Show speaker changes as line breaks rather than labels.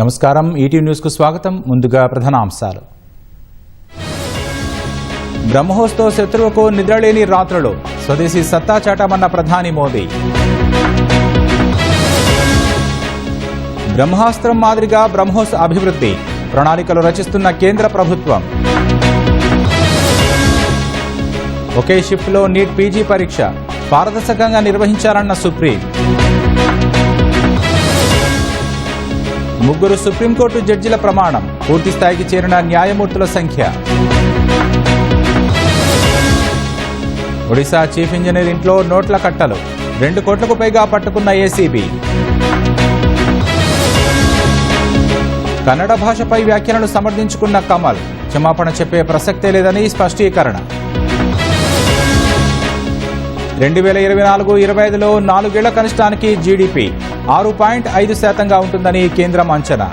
నమస్కారం ETV news కు స్వాగతం. ముందుగా ప్రధానాంశాలు. బ్రహ్మోస్తో శత్రువుకు నిద్రలేని రాత్రులు, స్వదేశీ సత్తా చాటమన్న ప్రధాని మోదీ. బ్రహ్మాస్త్రం మాదిరిగా బ్రహ్మోస్ అభివృద్ధి, ప్రణాళికలు రచిస్తున్న కేంద్ర ప్రభుత్వం. ఒకే షిఫ్ట్లో నీట్ పీజీ పరీక్ష పారదర్శకంగా నిర్వహించాలన్న సుప్రీం. ముగ్గురు సుప్రీంకోర్టు జడ్జిల ప్రమాణం, పూర్తి స్థాయికి చేరిన న్యాయమూర్తుల సంఖ్య. ఒడిశా చీఫ్ ఇంజనీర్ ఇంట్లో నోట్ల కట్టలు, 2 కోట్లకు పైగా పట్టుకున్న ఏసీబీ. కన్నడ భాషపై వ్యాఖ్యలను సమర్థించుకున్న కమల్, క్షమాపణ చెప్పే ప్రసక్తే లేదని స్పష్టీకరణ. 2024-25లో 4 ఏళ్ల కనిష్టానికి జీడీపీ 6.5% ఉంటుందని కేంద్రం అంచనా.